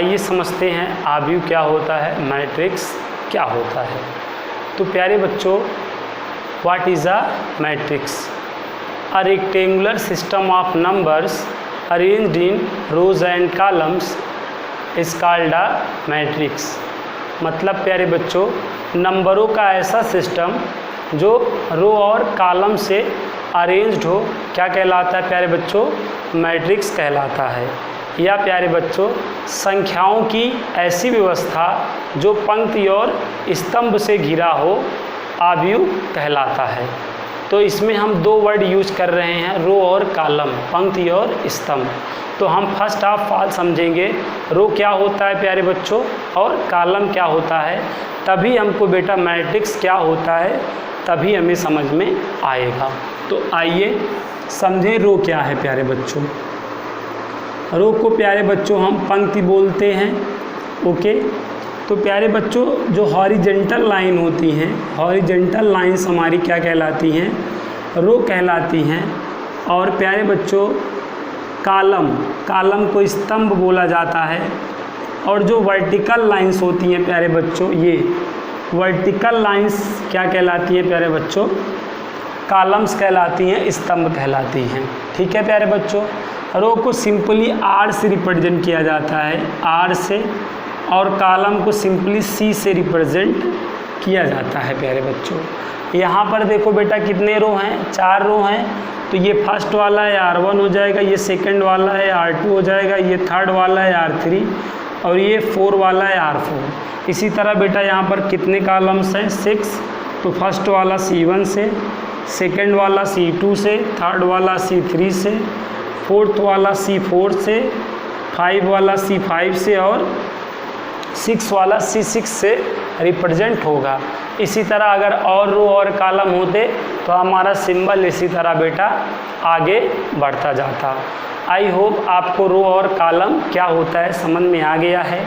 आइए समझते हैं आव्यूह क्या होता है, मैट्रिक्स क्या होता है। तो प्यारे बच्चों, what is a matrix? A rectangular system of numbers arranged in rows and columns is called a matrix. मतलब प्यारे बच्चों, नंबरों का ऐसा सिस्टम जो रो और कॉलम से अरेंज्ड हो, क्या कहलाता है प्यारे बच्चों? मैट्रिक्स कहलाता है। या प्यारे बच्चों, संख्याओं की ऐसी व्यवस्था जो पंक्ति और स्तंभ से घिरा हो, आव्यूह कहलाता है। तो इसमें हम दो वर्ड यूज कर रहे हैं, रो और कॉलम, पंक्ति और स्तंभ। तो हम फर्स्ट ऑफ ऑल समझेंगे रो क्या होता है प्यारे बच्चों और कॉलम क्या होता है, तभी हमको बेटा मैट्रिक्स क्या होता है तभी हमें समझ में आएगा। तो आइए समझें रो क्या है प्यारे बच्चों। रो को प्यारे बच्चों हम पंक्ति बोलते हैं। ओके, तो प्यारे बच्चों जो हॉरिजेंटल लाइन होती हैं, हॉरिजेंटल लाइंस हमारी क्या कहलाती हैं? रो कहलाती हैं। और प्यारे बच्चों कॉलम, कॉलम को स्तंभ बोला जाता है। और जो वर्टिकल लाइंस होती हैं प्यारे बच्चों, ये वर्टिकल लाइंस क्या कहलाती हैं प्यारे बच्चों? कॉलम्स कहलाती हैं, स्तंभ कहलाती हैं। ठीक है प्यारे बच्चों, रो को सिंपली आर से रिप्रेजेंट किया जाता है, आर से, और कॉलम को सिंपली सी से रिप्रेजेंट किया जाता है प्यारे बच्चों। यहाँ पर देखो बेटा कितने रो हैं? 4 रो हैं। तो ये फर्स्ट वाला है R1 हो जाएगा, ये सेकंड वाला है R2 हो जाएगा, ये थर्ड वाला है R3 और ये 4 वाला है R4। इसी तरह बेटा यहाँ पर कितने कॉलम्स हैं? 6। तो फर्स्ट वाला C1 से, सेकंड वाला C2 से, थर्ड वाला C3 से, फोर्थ वाला C4 से, 5 वाला C5 से और 6 वाला C6 से रिप्रेजेंट होगा। इसी तरह अगर और रो और कॉलम होते तो हमारा सिंबल इसी तरह बेटा आगे बढ़ता जाता। आई होप आपको रो और कॉलम क्या होता है समझ में आ गया है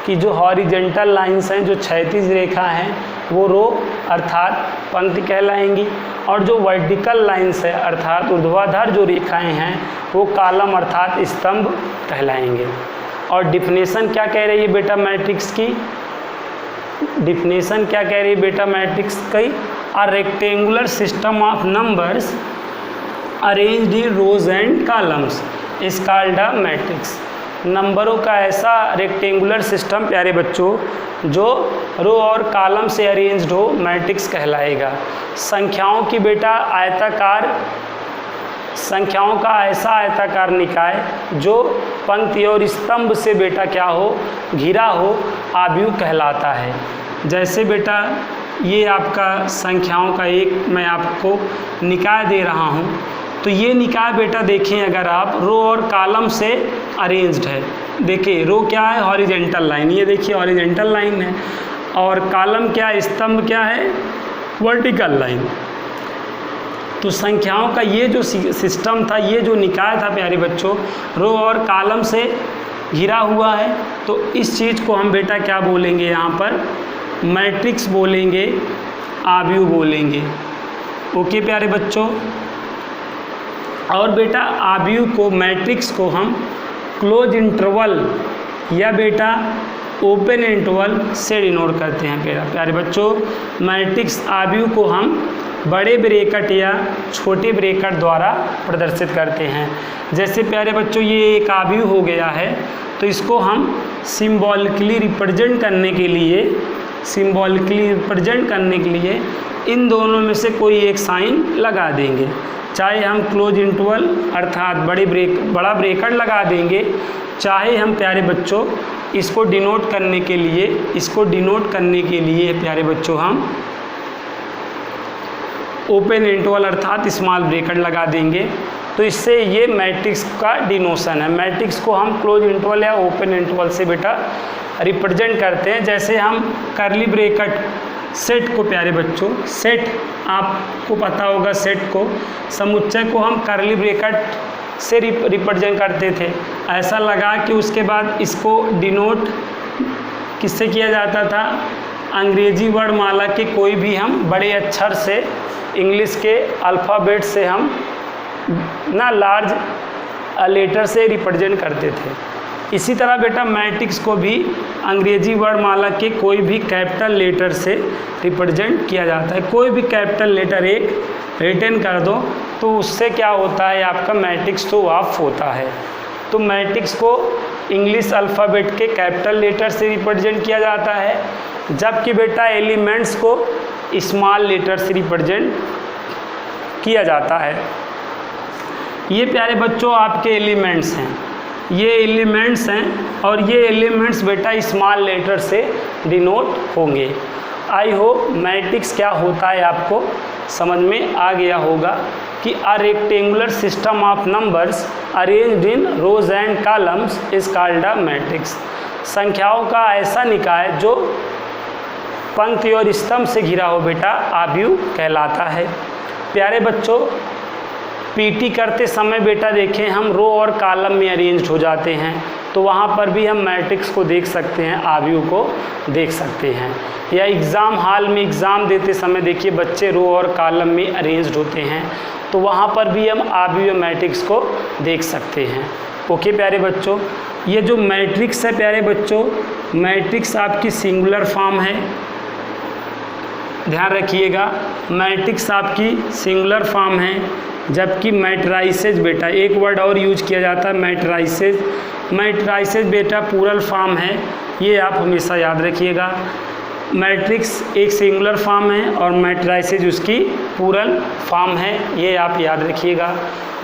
कि जो हॉरिजेंटल लाइंस हैं, जो क्षैतिज रेखा हैं, वो रो अर्थात पंक्ति कहलाएंगी, और जो वर्टिकल लाइंस है अर्थात ऊर्ध्वाधर जो रेखाएं हैं वो कॉलम अर्थात स्तंभ कहलाएंगे। और डिफिनेशन क्या कह रही है बेटा मैट्रिक्स की? डिफिनेशन क्या कह रही है बेटा मैट्रिक्स की? A rectangular system of numbers arranged in rows and columns is called a matrix. नंबरों का ऐसा रेक्टेंगुलर सिस्टम प्यारे बच्चों जो रो और कॉलम से अरेंज्ड हो, मैट्रिक्स कहलाएगा। संख्याओं की बेटा आयताकार, संख्याओं का ऐसा आयताकार निकाय जो पंक्ति और स्तंभ से बेटा क्या हो? घिरा हो, आव्यूह कहलाता है। जैसे बेटा ये आपका संख्याओं का एक मैं आपको निकाय दे रहा हूँ, तो ये निकाय बेटा देखें अगर आप रो और कॉलम से अरेंज्ड है। देखिए रो क्या है? हॉरिजेंटल लाइन, ये देखिए हॉरिजेंटल लाइन है। और कॉलम क्या है? स्तंभ क्या है? Vertical line. तो संख्याओं का ये जो सिस्टम था, ये जो निकाय था प्यारे बच्चों, रो और कॉलम से घिरा हुआ है। तो इस चीज़ को हम बेटा क्या बोलेंगे? यहाँ पर मैट्रिक्स बोलेंगे, आव्यूह बोलेंगे। ओके प्यारे बच्चों। और बेटा आव्यूह को, मैट्रिक्स को हम क्लोज इंटरवल या बेटा ओपन इंटरवल से डिनोट करते हैं प्यारे बच्चों। मैट्रिक्स आव्यूह को हम बड़े ब्रैकेट या छोटे ब्रैकेट द्वारा प्रदर्शित करते हैं। जैसे प्यारे बच्चों ये एक आव्यूह हो गया है, तो इसको हम सिंबॉलिकली रिप्रेजेंट करने के लिए, सिंबॉलिकली रिप्रेजेंट करने के लिए इन दोनों में से कोई एक साइन लगा देंगे। चाहे हम क्लोज इंटरवल अर्थात बड़ा ब्रैकेट लगा देंगे, चाहे हम प्यारे बच्चों इसको डिनोट करने के लिए प्यारे बच्चों हम ओपन इंटरवल अर्थात स्मॉल ब्रैकेट लगा देंगे। तो इससे ये मैट्रिक्स का डिनोशन है। मैट्रिक्स को हम क्लोज इंटरवल या ओपन इंटरवल से बेटा रिप्रेजेंट करते हैं। जैसे हम करली ब्रैकेट सेट को प्यारे बच्चों, सेट आपको पता होगा, सेट को, समुच्चय को हम करली ब्रैकेट से रिप्रेजेंट करते थे। ऐसा लगा कि उसके बाद इसको डिनोट किससे किया जाता था? अंग्रेजी वर्णमाला के कोई भी हम बड़े अक्षर से, इंग्लिश के अल्फ़ाबेट से हम ना लार्ज लेटर से रिप्रेजेंट करते थे। इसी तरह बेटा मैट्रिक्स को भी अंग्रेजी वर्णमाला के कोई भी कैपिटल लेटर से रिप्रेजेंट किया जाता है। कोई भी कैपिटल लेटर एक रिटन कर दो तो उससे क्या होता है, आपका मैट्रिक्स तो ऑफ होता है। तो मैट्रिक्स को इंग्लिश अल्फ़ाबेट के कैपिटल लेटर से रिप्रेजेंट किया जाता है, जबकि बेटा एलिमेंट्स को स्मॉल लेटर से रिप्रेजेंट किया जाता है। ये प्यारे बच्चों आपके एलिमेंट्स हैं, ये एलिमेंट्स हैं और ये एलिमेंट्स बेटा स्मॉल लेटर से डिनोट होंगे। आई होप मैट्रिक्स क्या होता है आपको समझ में आ गया होगा कि a rectangular system of numbers arranged in rows and columns is called a matrix. संख्याओं का ऐसा निकाय जो पंक्ति और स्तंभ से घिरा हो बेटा आव्यूह कहलाता है। प्यारे बच्चों, पीटी करते समय बेटा देखें हम रो और कॉलम में अरेंज्ड हो जाते हैं, तो वहाँ पर भी हम मैट्रिक्स को देख सकते हैं, आव्यूह को देख सकते हैं। या एग्ज़ाम हॉल में एग्ज़ाम देते समय देखिए बच्चे रो और कॉलम में अरेंज्ड होते हैं, तो वहाँ पर भी हम आव्यूह मैट्रिक्स को देख सकते हैं। ओके प्यारे बच्चों, ये जो मैट्रिक्स है प्यारे बच्चों, मैट्रिक्स आपकी सिंगुलर फॉर्म है, ध्यान रखिएगा। मैट्रिक्स आपकी सिंगुलर फॉर्म है, जबकि मैट्राइसेज बेटा एक वर्ड और यूज किया जाता है मैट्राइसेज। मैट्राइसेज बेटा प्लूरल फॉर्म है, ये आप हमेशा याद रखिएगा। मैट्रिक्स एक सिंगुलर फॉर्म है और मैट्राइसेज उसकी प्लूरल फॉर्म है, ये आप याद रखिएगा।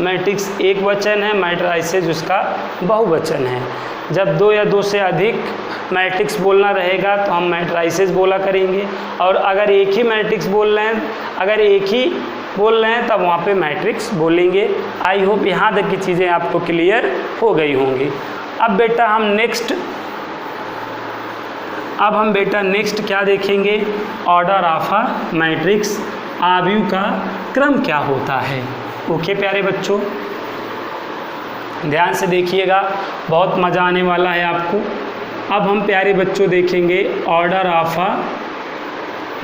मैट्रिक्स एक वचन है, मैट्राइसेज उसका बहुवचन है। जब दो या दो से अधिक मैट्रिक्स बोलना रहेगा तो हम मैट्राइसेज बोला करेंगे, और अगर एक ही मैट्रिक्स बोल रहे हैं, अगर एक ही बोल रहे हैं तब वहाँ पे मैट्रिक्स बोलेंगे। आई होप यहाँ तक की चीज़ें आपको क्लियर हो गई होंगी। अब बेटा हम नेक्स्ट क्या देखेंगे, ऑर्डर ऑफ अ मैट्रिक्स, आव्यूह का क्रम क्या होता है। ओके प्यारे बच्चों, ध्यान से देखिएगा, बहुत मज़ा आने वाला है आपको। अब हम प्यारे बच्चों देखेंगे order of a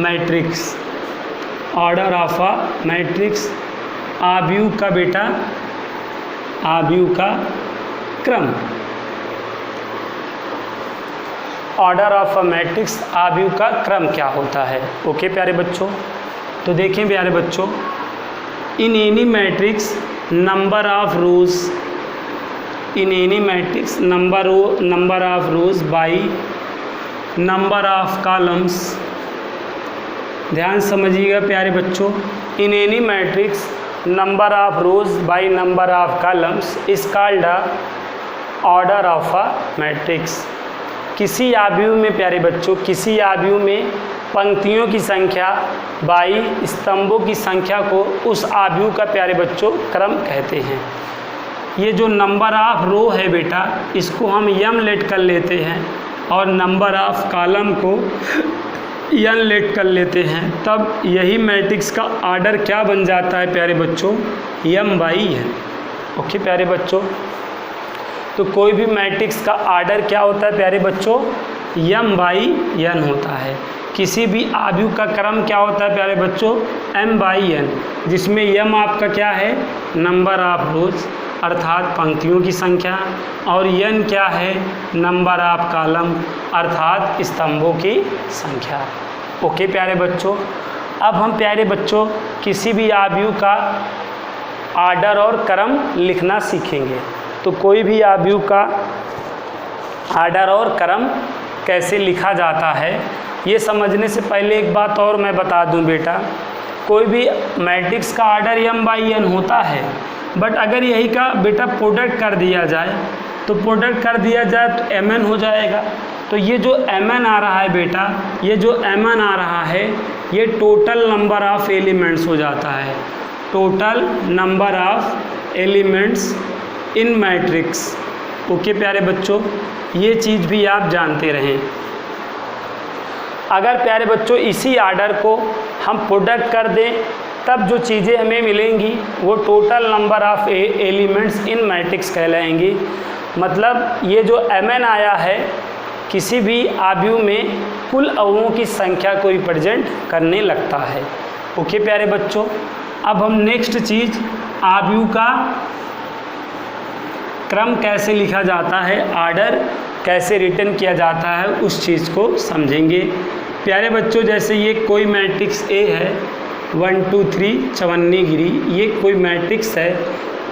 matrix, order of a matrix, आव्यूह का बेटा, आव्यूह का क्रम। ऑर्डर ऑफ अ मैट्रिक्स, आव्यूह का क्रम क्या होता है। ओके प्यारे बच्चों, तो देखें प्यारे बच्चों, in any matrix number of rose, in any matrix number of rows by number of columns। ध्यान समझिएगा प्यारे बच्चों, in any matrix number of rows by number of columns is called a order of a matrix। किसी आव्यूह में प्यारे बच्चों, किसी आव्यूह में पंक्तियों की संख्या बाई स्तंभों की संख्या को उस आव्यूह का प्यारे बच्चों क्रम कहते हैं। ये जो नंबर ऑफ रो है बेटा, इसको हम यम लेट कर लेते हैं और नंबर ऑफ कॉलम को एन लेट कर लेते हैं, तब यही मैट्रिक्स का आर्डर क्या बन जाता है प्यारे बच्चों, यम बाई एन। ओके प्यारे बच्चों, तो कोई भी मैट्रिक्स का आर्डर क्या होता है प्यारे बच्चों, यम बाई एन होता है। किसी भी आव्यूह का क्रम क्या होता है प्यारे बच्चों, एम बाई एन, जिसमें यम आपका क्या है, नंबर ऑफ रोज अर्थात पंक्तियों की संख्या, और एन क्या है, नंबर ऑफ कॉलम अर्थात स्तंभों की संख्या। ओके प्यारे बच्चों, अब हम प्यारे बच्चों किसी भी आव्यूह का आर्डर और क्रम लिखना सीखेंगे। तो कोई भी आव्यूह का आर्डर और क्रम कैसे लिखा जाता है, ये समझने से पहले एक बात और मैं बता दूं बेटा, कोई भी मैट्रिक्स का आर्डर एम बाई एन होता है, बट अगर यही का बेटा प्रोडक्ट कर दिया जाए, तो प्रोडक्ट कर दिया जाए तो एम एन हो जाएगा। तो ये जो एम एन आ रहा है बेटा, ये जो एम एन आ रहा है, ये टोटल नंबर ऑफ एलिमेंट्स हो जाता है, total number of elements in matrix. Okay प्यारे बच्चों, ये चीज़ भी आप जानते रहें। अगर प्यारे बच्चों इसी आर्डर को हम प्रोडक्ट कर दें, तब जो चीज़ें हमें मिलेंगी वो total number of elements in matrix कहलाएंगी। मतलब ये जो एम एन आया है, किसी भी आव्यूह में कुल अवों की संख्या को रिप्रेजेंट करने लगता है। ओके प्यारे बच्चों, अब हम नेक्स्ट चीज़ आव्यूह का क्रम कैसे लिखा जाता है, आर्डर कैसे रिटर्न किया जाता है, उस चीज़ को समझेंगे। प्यारे बच्चों, जैसे ये कोई मैट्रिक्स ए है 1 2 3 चवन्नीगिरी, ये कोई मैट्रिक्स है।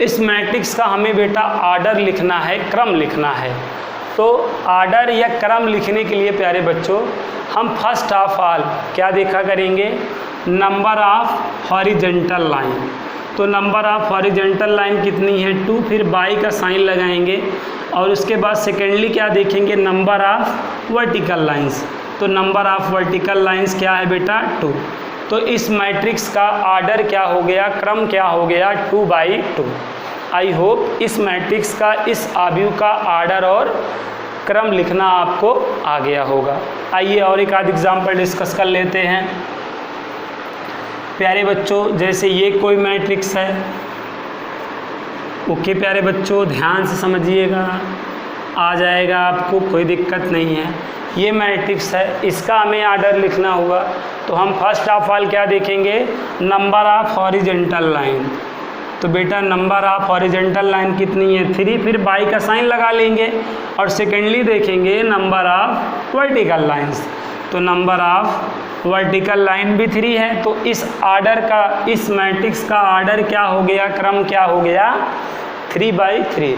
इस मैट्रिक्स का हमें बेटा आर्डर लिखना है, क्रम लिखना है। तो आर्डर या क्रम लिखने के लिए प्यारे बच्चों हम फर्स्ट ऑफ ऑल क्या देखा करेंगे, नंबर ऑफ हॉरिजेंटल लाइन। तो नंबर ऑफ हॉरिजेंटल लाइन कितनी है 2, फिर बाई का साइन लगाएंगे और उसके बाद सेकेंडली क्या देखेंगे, नंबर ऑफ वर्टिकल लाइंस। तो नंबर ऑफ वर्टिकल लाइंस क्या है बेटा 2। तो इस मैट्रिक्स का आर्डर क्या हो गया, क्रम क्या हो गया 2/2। आई होप इस मैट्रिक्स का, इस आव्यूह का आर्डर और क्रम लिखना आपको आ गया होगा। आइए और एक आध एग्जाम्पल डिस्कस कर लेते हैं। प्यारे बच्चों, जैसे ये कोई मैट्रिक्स है, ओके प्यारे बच्चों ध्यान से समझिएगा, आ जाएगा आपको, कोई दिक्कत नहीं है। ये मैट्रिक्स है, इसका हमें आर्डर लिखना होगा। तो हम फर्स्ट ऑफ ऑल क्या देखेंगे, नंबर ऑफ हॉरिजेंटल लाइन। तो बेटा नंबर ऑफ हॉरिजेंटल लाइन कितनी है 3, फिर बाई का साइन लगा लेंगे और सेकेंडली देखेंगे नंबर ऑफ वर्टिकल लाइंस। तो नंबर ऑफ वर्टिकल लाइन भी 3 है। तो इस आर्डर का, इस मैट्रिक्स का आर्डर क्या हो गया, क्रम क्या हो गया 3/3।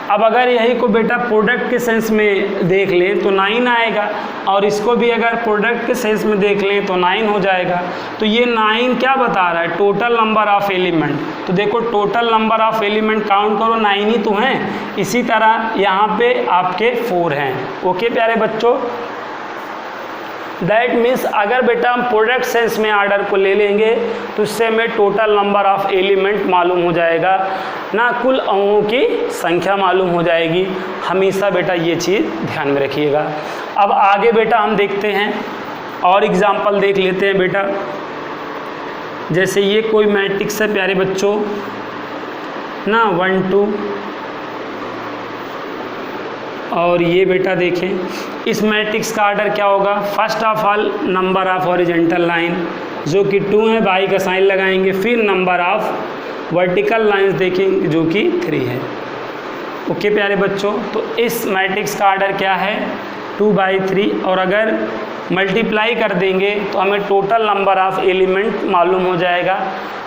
अब अगर यही को बेटा प्रोडक्ट के सेंस में देख लें तो 9 आएगा, और इसको भी अगर प्रोडक्ट के सेंस में देख लें तो 9 हो जाएगा। तो ये 9 क्या बता रहा है, टोटल नंबर ऑफ एलिमेंट। तो देखो total number of element count करो 9 ही तो हैं। इसी तरह यहाँ पे आपके 4 हैं। ओके प्यारे बच्चों, दैट मीन्स अगर बेटा हम प्रोडक्ट सेंस में आर्डर को ले लेंगे तो उससे हमें टोटल नंबर ऑफ एलिमेंट मालूम हो जाएगा ना, कुल अंगों की संख्या मालूम हो जाएगी। हमेशा बेटा ये चीज़ ध्यान में रखिएगा। अब आगे बेटा हम देखते हैं और एग्जाम्पल देख लेते हैं बेटा। जैसे ये कोई मैट्रिक्स है प्यारे बच्चों ना 1 2, और ये बेटा देखें इस मैट्रिक्स का आर्डर क्या होगा, first of all number of horizontal line जो कि 2 है, बाई का साइन लगाएंगे, फिर नंबर ऑफ वर्टिकल लाइंस देखेंगे जो कि 3 है। ओके प्यारे बच्चों, तो इस मैट्रिक्स का आर्डर क्या है 2/3, और अगर मल्टीप्लाई कर देंगे तो हमें टोटल नंबर ऑफ एलिमेंट मालूम हो जाएगा।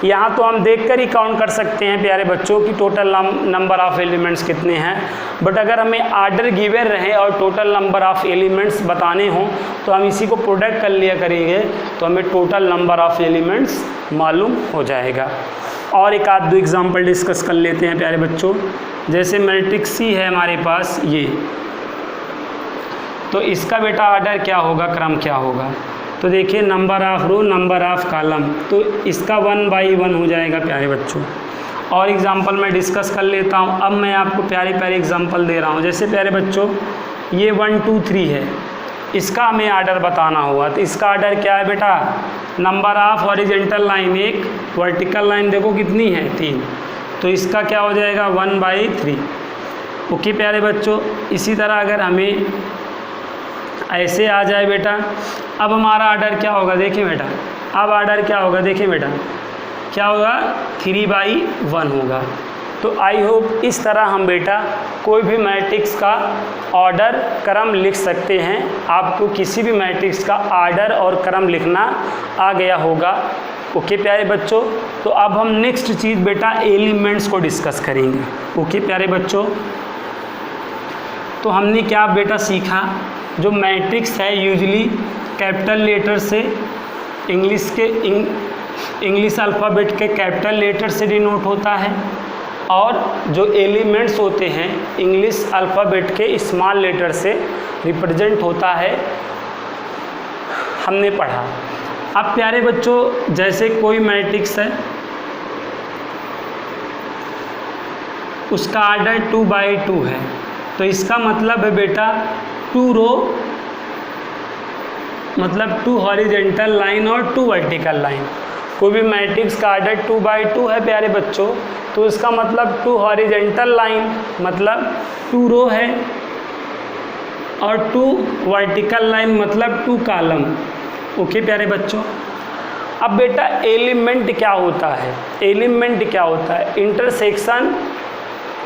यहाँ तो हम देखकर ही काउंट कर सकते हैं प्यारे बच्चों की टोटल नंबर ऑफ एलिमेंट्स कितने हैं, बट अगर हमें आर्डर गिवन रहे और टोटल नंबर ऑफ एलिमेंट्स बताने हों तो हम इसी को प्रोडक्ट कर लिया करेंगे, तो हमें टोटल नंबर ऑफ एलिमेंट्स मालूम हो जाएगा। और एक आध दो एग्जाम्पल डिस्कस कर लेते हैं प्यारे बच्चों। जैसे मैट्रिक्स सी है हमारे पास ये, तो इसका बेटा आर्डर क्या होगा, क्रम क्या होगा। तो देखिए number of row, number of column, तो इसका 1/1 हो जाएगा प्यारे बच्चों। और एग्जांपल मैं डिस्कस कर लेता हूँ। अब मैं आपको प्यारे प्यारे एग्जांपल दे रहा हूँ। जैसे प्यारे बच्चों ये 1 2 3 है, इसका हमें आर्डर बताना हुआ, तो इसका आर्डर क्या है बेटा, number of horizontal line 1, vertical line देखो कितनी है 3, तो इसका क्या हो जाएगा 1/3। ओके प्यारे बच्चों, इसी तरह अगर हमें ऐसे आ जाए बेटा, अब हमारा आर्डर क्या होगा, देखिए बेटा अब आर्डर क्या होगा, देखिए बेटा क्या होगा 3/1 होगा। तो आई होप इस तरह हम बेटा कोई भी मैट्रिक्स का ऑर्डर क्रम लिख सकते हैं। आपको किसी भी मैट्रिक्स का आर्डर और क्रम लिखना आ गया होगा। ओके प्यारे बच्चों, तो अब हम नेक्स्ट चीज़ बेटा एलिमेंट्स को डिस्कस करेंगे। ओके प्यारे बच्चों, तो हमने क्या बेटा सीखा, जो मैट्रिक्स है यूजुअली कैपिटल लेटर से, इंग्लिश अल्फ़ाबेट के कैपिटल लेटर से डिनोट होता है, और जो एलिमेंट्स होते हैं इंग्लिश अल्फ़ाबेट के स्मॉल लेटर से रिप्रेजेंट होता है, हमने पढ़ा। अब प्यारे बच्चों जैसे कोई मैट्रिक्स है, उसका आर्डर 2/2 है, तो इसका मतलब है बेटा 2 रो मतलब 2 हॉरिजेंटल लाइन और 2 वर्टिकल लाइन। कोई भी मैट्रिक्स का आर्डर 2/2 है प्यारे बच्चों, तो इसका मतलब 2 हॉरिजेंटल लाइन मतलब 2 रो है, और 2 वर्टिकल लाइन मतलब 2 कॉलम। ओके प्यारे बच्चों, अब बेटा एलिमेंट क्या होता है, एलिमेंट क्या होता है, intersection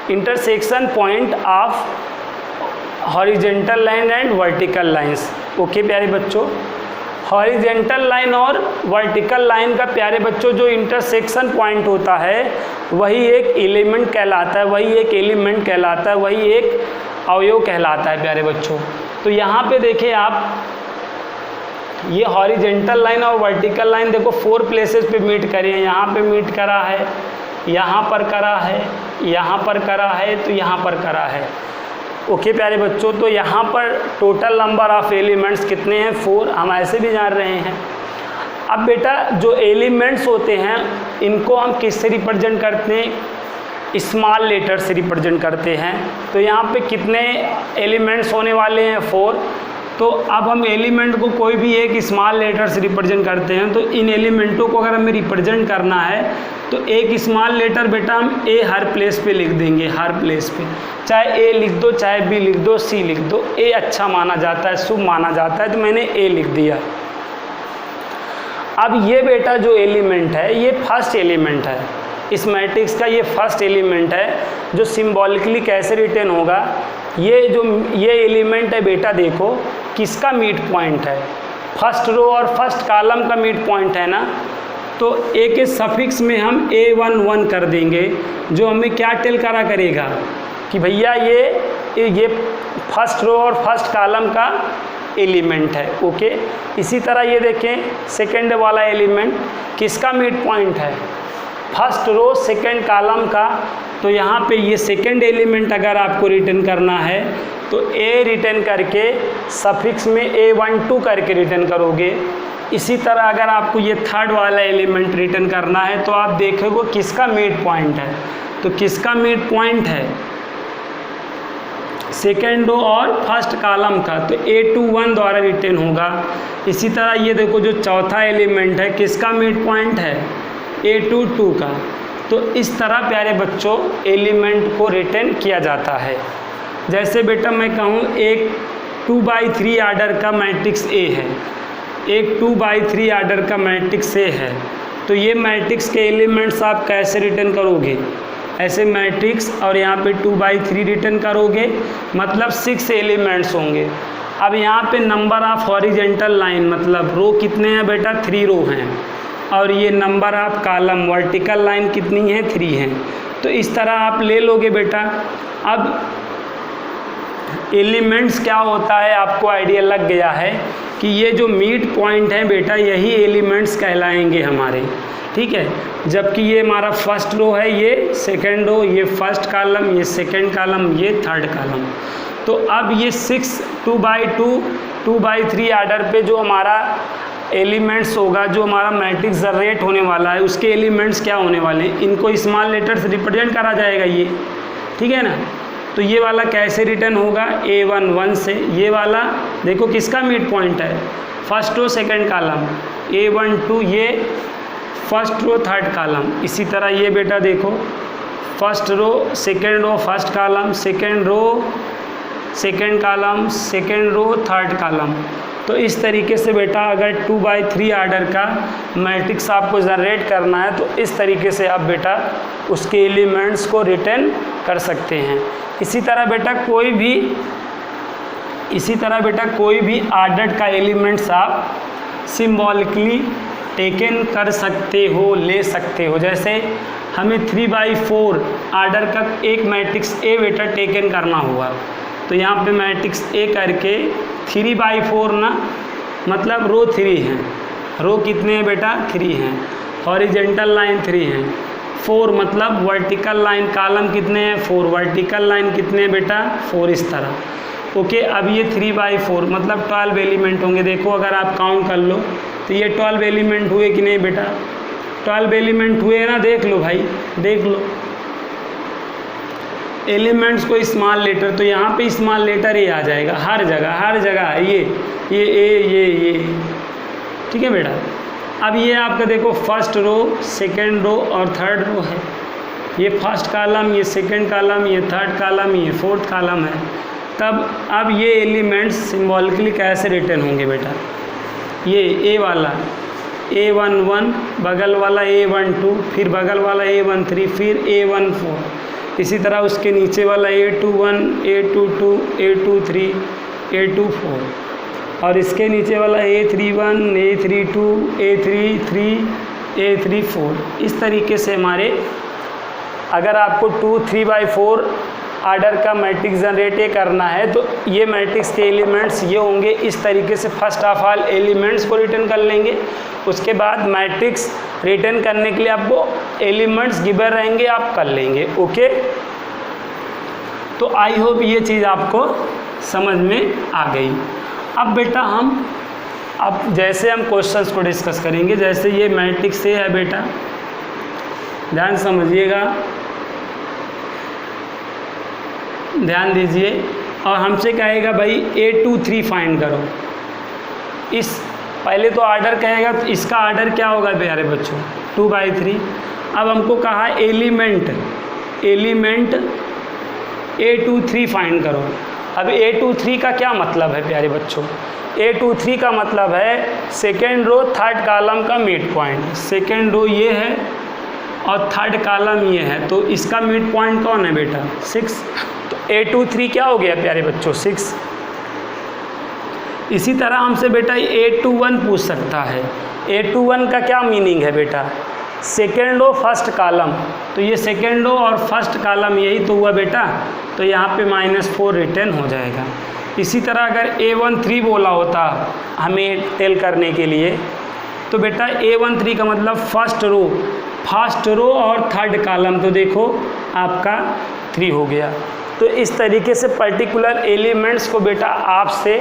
intersection point of horizontal line and vertical lines. Okay प्यारे बच्चों, हॉरिजेंटल लाइन और वर्टिकल लाइन का प्यारे बच्चों जो इंटरसेक्शन पॉइंट होता है वही एक एलिमेंट कहलाता है, वही एक एलिमेंट कहलाता है, वही एक अवयव कहलाता है प्यारे बच्चों। तो यहाँ पे देखें आप, ये हॉरिजेंटल लाइन और वर्टिकल लाइन देखो 4 प्लेसेस पे मीट करी है। यहाँ पे मीट करा है, यहाँ पर करा है, यहाँ पर करा है, तो यहाँ पर करा है। ओके प्यारे बच्चों, तो यहाँ पर टोटल नंबर ऑफ एलिमेंट्स कितने हैं? 4, हम ऐसे भी जान रहे हैं। अब बेटा जो एलिमेंट्स होते हैं इनको हम किससे रिप्रेजेंट करते हैं? स्मॉल लेटर से रिप्रेजेंट करते हैं। तो यहाँ पे कितने एलिमेंट्स होने वाले हैं? 4। तो अब हम एलिमेंट को कोई भी एक स्मॉल लेटर से रिप्रेजेंट करते हैं। तो इन एलिमेंटों को अगर हमें रिप्रेजेंट करना है तो एक स्मॉल लेटर बेटा हम ए हर प्लेस पे लिख देंगे, हर प्लेस पे, चाहे ए लिख दो, चाहे बी लिख दो, सी लिख दो। ए अच्छा माना जाता है, शुभ माना जाता है, तो मैंने ए लिख दिया। अब ये बेटा जो एलिमेंट है ये फर्स्ट एलिमेंट है, इस मैट्रिक्स का ये फर्स्ट एलिमेंट है जो सिंबॉलिकली कैसे रिटेन होगा। ये एलिमेंट है बेटा, देखो किसका मीट पॉइंट है? फर्स्ट रो और फर्स्ट कॉलम का मीट पॉइंट है ना। तो ए के सफिक्स में हम A11 कर देंगे, जो हमें क्या टेल करा करेगा कि भैया ये फर्स्ट रो और फर्स्ट कॉलम का एलिमेंट है। ओके, इसी तरह ये देखें सेकेंड वाला एलिमेंट किसका मीट पॉइंट है? फर्स्ट रो सेकेंड कॉलम का। तो यहाँ पे ये सेकेंड एलिमेंट अगर आपको रिटर्न करना है तो ए रिटर्न करके सफिक्स में A12 करके रिटर्न करोगे। इसी तरह अगर आपको ये थर्ड वाला एलिमेंट रिटर्न करना है तो आप देखोगे किसका मीट पॉइंट है। तो किसका मीट पॉइंट है? सेकेंड रो और फर्स्ट कॉलम का, तो A21 द्वारा रिटर्न होगा। इसी तरह ये देखो जो चौथा एलिमेंट है किसका मीट पॉइंट है? A22 का। तो इस तरह प्यारे बच्चों एलिमेंट को रिटर्न किया जाता है। जैसे बेटा मैं कहूँ एक 2/3 आर्डर का मैट्रिक्स A है, एक 2/3 आर्डर का मैट्रिक्स A है, तो ये मैट्रिक्स के एलिमेंट्स आप कैसे रिटर्न करोगे? ऐसे मैट्रिक्स और यहाँ पे 2/3 रिटर्न करोगे, मतलब 6 एलिमेंट्स होंगे। अब यहाँ पे नंबर ऑफ हॉरिजेंटल लाइन मतलब रो कितने हैं बेटा? 3 रो हैं। और ये number of column vertical line कितनी है? 3 हैं। तो इस तरह आप ले लोगे बेटा। अब एलिमेंट्स क्या होता है आपको आइडिया लग गया है कि ये जो मीट पॉइंट है बेटा यही एलिमेंट्स कहलाएंगे हमारे, ठीक है। जबकि ये हमारा फर्स्ट रो है, ये सेकेंड रो, ये फर्स्ट कॉलम, ये सेकेंड कॉलम, ये थर्ड कॉलम। तो अब ये 6 2/2 2/3 आर्डर पे जो हमारा एलिमेंट्स होगा, जो हमारा मैट्रिक्स जनरेट होने वाला है, उसके एलिमेंट्स क्या होने वाले हैं? इनको स्मॉल लेटर से रिप्रेजेंट करा जाएगा ये, ठीक है ना। तो ये वाला कैसे रिटर्न होगा? A11 से। ये वाला देखो किसका मीट पॉइंट है? First row second column, A12 ये फर्स्ट रो थर्ड कॉलम। इसी तरह ये बेटा देखो first row second row first column, second row second column, second row third column. तो इस तरीके से बेटा अगर 2/3 आर्डर का मैट्रिक्स आपको जनरेट करना है तो इस तरीके से आप बेटा उसके एलिमेंट्स को रिटर्न कर सकते हैं। इसी तरह बेटा कोई भी आर्डर का एलिमेंट्स आप सिंबॉलिकली टेकन कर सकते हो, ले सकते हो। जैसे हमें 3/4 आर्डर का एक मैट्रिक्स ए बेटा टेकन करना हुआ, तो यहाँ पे मैट्रिक्स ए करके 3/4 ना, मतलब रो 3 हैं। रो कितने हैं बेटा? 3 हैं। हॉरिजेंटल लाइन 3 हैं। 4 मतलब वर्टिकल लाइन कॉलम कितने हैं? 4। वर्टिकल लाइन कितने हैं बेटा? 4। इस तरह। ओके, अब ये 3/4 मतलब 12 एलिमेंट होंगे। देखो अगर आप काउंट कर लो तो ये 12 एलिमेंट हुए कि नहीं बेटा? 12 एलिमेंट हुए ना, देख लो भाई, देख लो एलिमेंट्स को स्मॉल लेटर, तो यहाँ पे स्मॉल लेटर ए आ जाएगा हर जगह ये, ठीक है बेटा। अब ये आपका देखो फर्स्ट रो सेकंड रो और थर्ड रो है, ये फर्स्ट कॉलम, ये सेकंड कॉलम, ये थर्ड कॉलम, ये फोर्थ कॉलम है। तब अब ये एलिमेंट्स सिंबॉलिकली कैसे रिटर्न होंगे बेटा? ये ए वाला A11, बगल वाला A12, फिर बगल वाला A13, फिर A14, इसी तरह उसके नीचे वाला A21, A22, A23, A24 और इसके नीचे वाला A31, A32, A33, A34। इस तरीके से हमारे अगर आपको 2, 3/4 आर्डर का मैट्रिक्स जनरेट करना है तो ये मैट्रिक्स के एलिमेंट्स ये होंगे। इस तरीके से फर्स्ट ऑफ ऑल एलिमेंट्स को रिटर्न कर लेंगे, उसके बाद मैट्रिक्स रिटर्न करने के लिए आपको एलिमेंट्स गिवन रहेंगे, आप कर लेंगे। ओके, तो आई होप ये चीज़ आपको समझ में आ गई। अब बेटा अब जैसे हम क्वेश्चंस को डिस्कस करेंगे, जैसे ये मैट्रिक्स ए है बेटा, ध्यान समझिएगा, ध्यान दीजिए, और हमसे कहेगा भाई A23 फाइंड करो। इस पहले तो आर्डर कहेगा, तो इसका आर्डर क्या होगा प्यारे बच्चों? 2/3। अब हमको कहा एलिमेंट A23 फाइंड करो। अब A23 का क्या मतलब है प्यारे बच्चों? A23 का मतलब है सेकेंड रो थर्ड कॉलम का मिड पॉइंट। सेकेंड रो ये है और थर्ड कॉलम ये है, तो इसका मिड पॉइंट कौन है बेटा? 6। तो A23 क्या हो गया प्यारे बच्चों? 6। इसी तरह हमसे बेटा A21 पूछ सकता है। A21 का क्या मीनिंग है बेटा? सेकेंड रो फर्स्ट कॉलम, तो ये सेकेंड रो और फर्स्ट कॉलम यही तो हुआ बेटा, तो यहाँ पे -4 रिटर्न हो जाएगा। इसी तरह अगर A13 बोला होता हमें टेल करने के लिए, तो बेटा A13 का मतलब फर्स्ट रो और थर्ड कॉलम, तो देखो आपका 3 हो गया। तो इस तरीके से पर्टिकुलर एलिमेंट्स को बेटा आपसे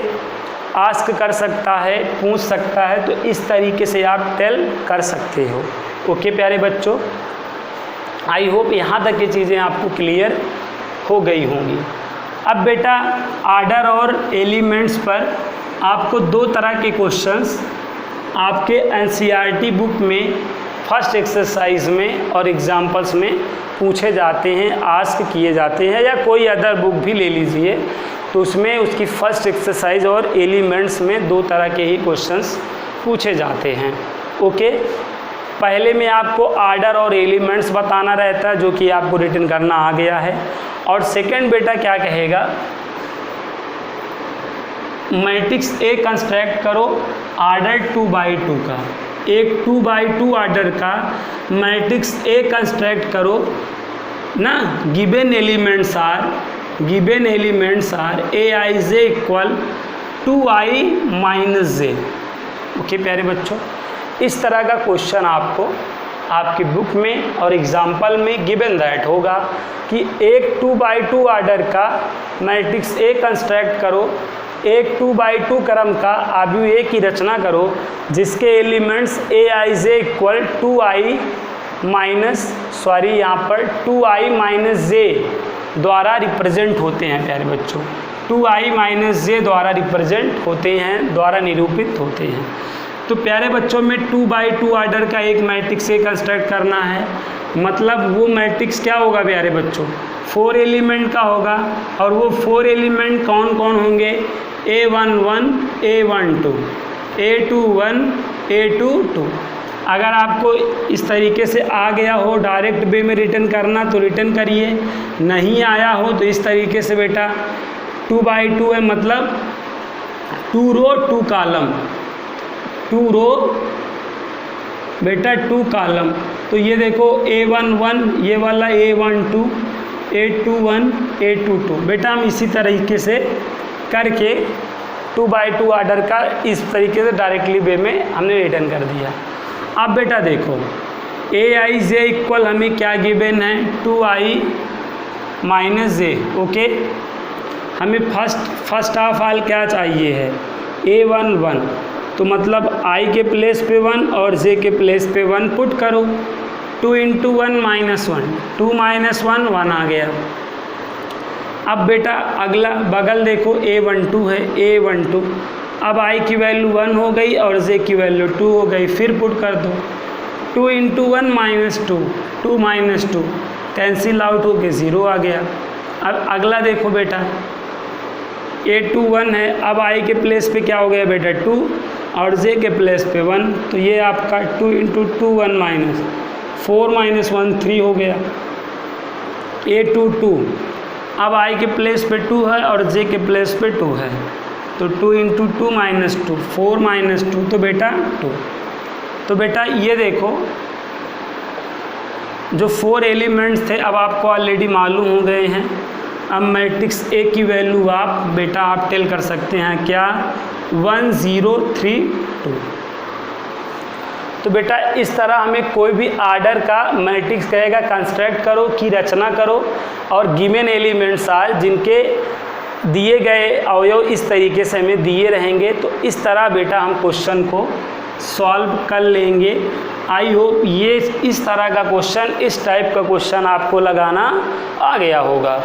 आस्क कर सकता है, पूछ सकता है, तो इस तरीके से आप टेल कर सकते हो। ओके प्यारे बच्चों, आई होप यहाँ तक ये चीज़ें आपको क्लियर हो गई होंगी। अब बेटा आर्डर और एलिमेंट्स पर आपको 2 तरह के क्वेश्चंस आपके NCERT बुक में फर्स्ट एक्सरसाइज में और एग्जाम्पल्स में पूछे जाते हैं, आस्क किए जाते हैं, या कोई अदर बुक भी ले लीजिए तो उसमें उसकी फर्स्ट एक्सरसाइज और एलिमेंट्स में 2 तरह के ही क्वेश्चंस पूछे जाते हैं। ओके, पहले में आपको आर्डर और एलिमेंट्स बताना रहता है, जो कि आपको रिटर्न करना आ गया है। और सेकंड बेटा क्या कहेगा, मैट्रिक्स A कंस्ट्रक्ट करो आर्डर 2/2 का। एक 2/2 आर्डर का मैट्रिक्स A कंस्ट्रक्ट करो ना। Given elements are Aij equal 2i - j। ओके प्यारे बच्चों, इस तरह का क्वेश्चन आपको आपकी बुक में और एग्जाम्पल में गिवन दैट होगा कि एक 2/2 आर्डर का मैट्रिक्स A कंस्ट्रक्ट करो, एक 2/2 क्रम का आव्यूह A की रचना करो जिसके elements Aij equal 2i - j द्वारा रिप्रेजेंट होते हैं प्यारे बच्चों। 2i - j द्वारा रिप्रेजेंट होते हैं, द्वारा निरूपित होते हैं। तो प्यारे बच्चों में 2/2 आर्डर का एक मैट्रिक्स A कंस्ट्रक्ट करना है, मतलब वो मैट्रिक्स क्या होगा प्यारे बच्चों? 4 एलिमेंट का होगा। और वो 4 एलिमेंट कौन कौन होंगे? A11, A12, A21, A22। अगर आपको इस तरीके से आ गया हो डायरेक्ट वे में रिटर्न करना तो रिटर्न करिए, नहीं आया हो तो इस तरीके से बेटा 2/2 है, मतलब 2 रो 2 कॉलम, 2 रो बेटा 2 कॉलम। तो ये देखो A11 ये वाला, A12, A21, A22। बेटा हम इसी तरीके से करके 2/2 आर्डर का इस तरीके से डायरेक्टली वे में हमने रिटर्न कर दिया। अब बेटा देखो Aij इक्वल हमें क्या गिवन है? 2i - j। ओके, हमें फर्स्ट ऑफ ऑल क्या चाहिए है? A11, तो मतलब i के प्लेस पे 1 और j के प्लेस पे 1 पुट करो। 2 × 1 - 1, 2 - 1 1 आ गया। अब बेटा अगला बगल देखो A12 है, A12। अब i की वैल्यू 1 हो गई और j की वैल्यू 2 हो गई, फिर पुट कर दो। 2 × 1 - 2, 2 - 2 कैंसिल आउट हो के 0 आ गया। अब अगला देखो बेटा A21 है, अब i के प्लेस पे क्या हो गया बेटा? 2 और j के प्लेस पे 1, तो ये आपका 2 × 2 1 - 4 - 1 3 हो गया। A22, अब I के प्लेस पे 2 है और J के प्लेस पे 2 है, तो 2 × 2 -2, 4 - 2 तो बेटा 2। तो बेटा ये देखो जो 4 एलिमेंट्स थे अब आपको ऑलरेडी मालूम हो गए हैं। अब मैट्रिक्स ए की वैल्यू आप बेटा आप टेल कर सकते हैं क्या, 1 0 3 2। तो बेटा इस तरह हमें कोई भी आर्डर का मैट्रिक्स कहेगा कंस्ट्रक्ट करो की रचना करो और गिवन एलिमेंट्स आए जिनके दिए गए अवयव इस तरीके से हमें दिए रहेंगे, तो इस तरह बेटा हम क्वेश्चन को सॉल्व कर लेंगे। आई होप ये इस तरह का क्वेश्चन, इस टाइप का क्वेश्चन आपको लगाना आ गया होगा।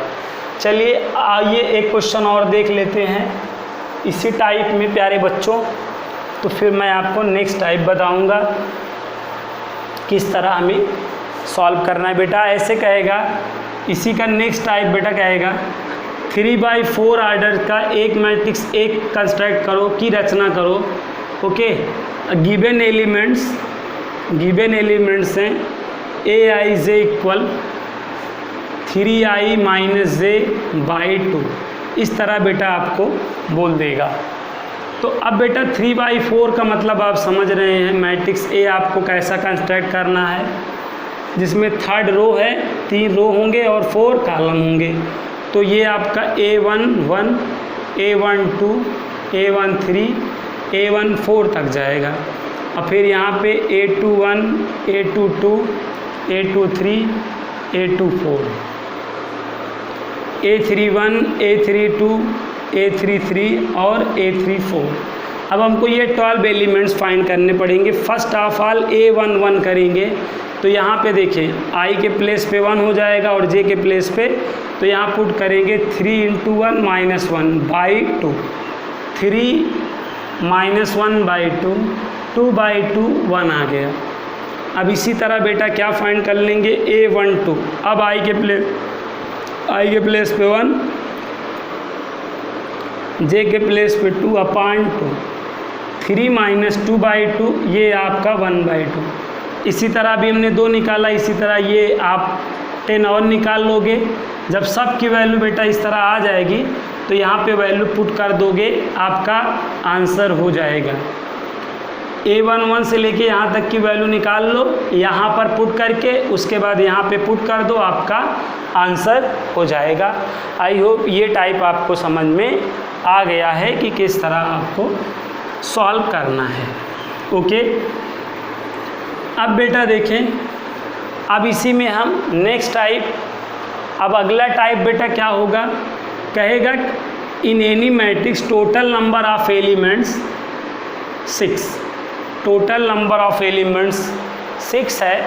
चलिए आइए एक क्वेश्चन और देख लेते हैं इसी टाइप में प्यारे बच्चों, तो फिर मैं आपको नेक्स्ट टाइप बताऊंगा किस तरह हमें सॉल्व करना है। बेटा ऐसे कहेगा, इसी का नेक्स्ट टाइप बेटा कहेगा 3/4 आर्डर का एक मैट्रिक्स एक कंस्ट्रक्ट करो की रचना करो। ओके, गिवन एलिमेंट्स हैं Aij = 3i - j/2, इस तरह बेटा आपको बोल देगा। तो अब बेटा 3/4 का मतलब आप समझ रहे हैं, मैट्रिक्स ए आपको कैसा कंस्ट्रक्ट करना है, जिसमें 3rd रो है, 3 रो होंगे और 4 कॉलम होंगे। तो ये आपका A11, A12, A13, A14 तक जाएगा, और फिर यहाँ पे A21, A22, A23, A24, A31, A32, A33 और A34। अब हमको ये 12 एलिमेंट्स फाइंड करने पड़ेंगे। फर्स्ट ऑफ ऑल A11 करेंगे, तो यहाँ पे देखिए I के प्लेस पे 1 हो जाएगा और J के प्लेस पे, तो यहाँ पुट करेंगे 3 × 1 - 1/2, 3 - 1/2, 2/2 1 आ गया। अब इसी तरह बेटा क्या फाइंड कर लेंगे, A12, अब I के प्लेस पे 1, J के प्लेस पे 2/2, 3 - 2/2 ये आपका 1/2। इसी तरह भी हमने 2 निकाला, इसी तरह ये आप 10 और निकाल लोगे। जब सब की वैल्यू बेटा इस तरह आ जाएगी तो यहाँ पे वैल्यू पुट कर दोगे, आपका आंसर हो जाएगा। A11 से लेके यहाँ तक की वैल्यू निकाल लो, यहाँ पर पुट करके उसके बाद यहाँ पे पुट कर दो, आपका आंसर हो जाएगा। आई होप ये टाइप आपको समझ में आ गया है कि किस तरह आपको सॉल्व करना है। ओके, अब बेटा देखें, अब इसी में हम नेक्स्ट टाइप, अब अगला टाइप बेटा क्या होगा, कहेगा in any matrix total number of elements 6, total number of elements 6 है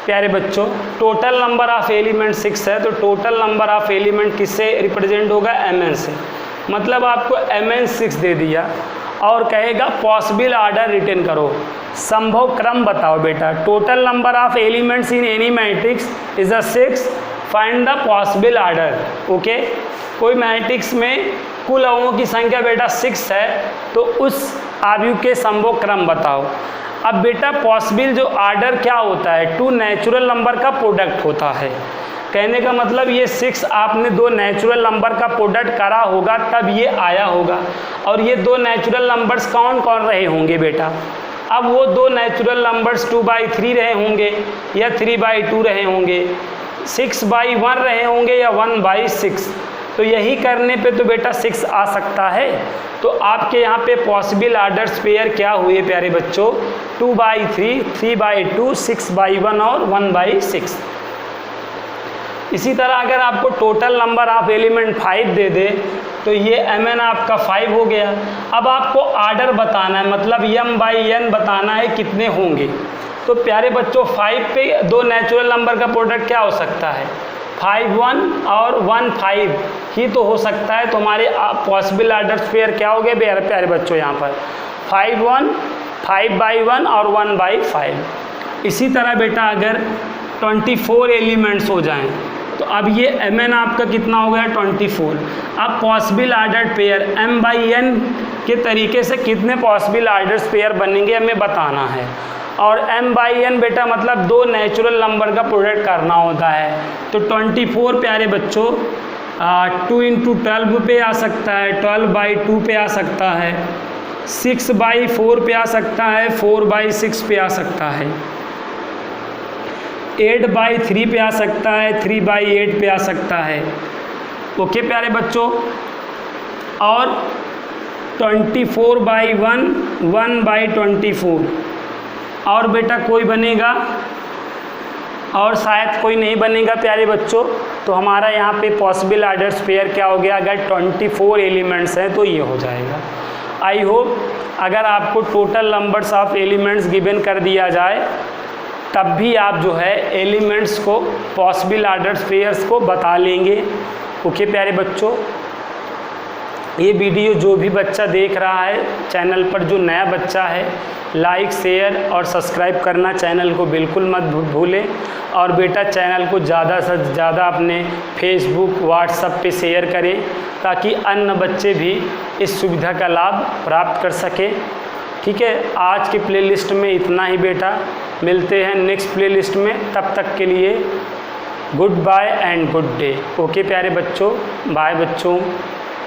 प्यारे बच्चों, टोटल नंबर ऑफ एलिमेंट 6 है, तो टोटल नंबर ऑफ एलिमेंट किससे रिप्रेजेंट होगा, Mn से। मतलब आपको Mn 6 दे दिया और कहेगा पॉसिबल आर्डर रिटर्न करो, संभव क्रम बताओ बेटा। Total number of elements in any matrix is a 6, find the possible order. Okay, कोई मैट्रिक्स में कुल अवयवों की संख्या बेटा 6 है, तो उस आयु के संभव क्रम बताओ। अब बेटा पॉसिबल जो आर्डर क्या होता है, 2 नेचुरल नंबर का प्रोडक्ट होता है। कहने का मतलब ये 6 आपने 2 नेचुरल नंबर का प्रोडक्ट करा होगा तब ये आया होगा, और ये 2 नेचुरल नंबर्स कौन कौन रहे होंगे बेटा। अब वो 2 नेचुरल नंबर्स 2/3 रहे होंगे या 3/2 रहे होंगे, 6/1 रहे होंगे या 1/6। तो यही करने पे तो बेटा 6 आ सकता है। तो आपके यहाँ पे पॉसिबल आर्डर्स पेयर क्या हुए प्यारे बच्चों, 2/3, 3/2, 6/1 और 1/6। इसी तरह अगर आपको टोटल नंबर ऑफ एलिमेंट 5 दे दे तो ये Mn आपका 5 हो गया। अब आपको आर्डर बताना है, मतलब M/n बताना है कितने होंगे। तो प्यारे बच्चों 5 पे 2 नेचुरल नंबर का प्रोडक्ट क्या हो सकता है, 5 1 और 1 5 ही तो हो सकता है। तो हमारे पॉसिबल आर्डर्स पेयर क्या हो गए प्यारे बच्चों, यहाँ पर 5 1, 5/1 और 1/5। इसी तरह बेटा अगर 24 एलिमेंट्स हो जाएं तो अब ये Mn आपका कितना हो गया, 24। अब पॉसिबल आर्डर पेयर M/n के तरीके से कितने पॉसिबल आर्डर्स पेयर बनेंगे हमें बताना है। और m/n बेटा मतलब 2 नेचुरल नंबर का प्रोडक्ट करना होता है। तो 24 प्यारे बच्चों 2 × 12 पे आ सकता है, 12/2 पे आ सकता है, 6/4 पे आ सकता है, 4/6 पे आ सकता है, 8/3 पे आ सकता है, 3/8 पे आ सकता है। ओके प्यारे बच्चों, और 24/1, 1/24। और बेटा कोई बनेगा? और शायद कोई नहीं बनेगा प्यारे बच्चों। तो हमारा यहाँ पे पॉसिबल ऑर्डर्स पेयर क्या हो गया? अगर 24 एलिमेंट्स हैं तो ये हो जाएगा। आई होप अगर आपको total numbers of elements given कर दिया जाए तब भी आप जो है एलिमेंट्स को, पॉसिबल ऑर्डर्स पेयर्स को बता लेंगे। ओके प्यारे बच्चों, ये वीडियो जो भी बच्चा देख रहा है चैनल पर, जो नया बच्चा है, लाइक शेयर और सब्सक्राइब करना चैनल को बिल्कुल मत भूलें। और बेटा चैनल को ज़्यादा से ज़्यादा अपने फेसबुक व्हाट्सएप पे शेयर करें ताकि अन्य बच्चे भी इस सुविधा का लाभ प्राप्त कर सकें। ठीक है, आज के प्लेलिस्ट में इतना ही बेटा, मिलते हैं नेक्स्ट प्लेलिस्ट में। तब तक के लिए good bye and good day. Okay प्यारे बच्चों, बाय बच्चों।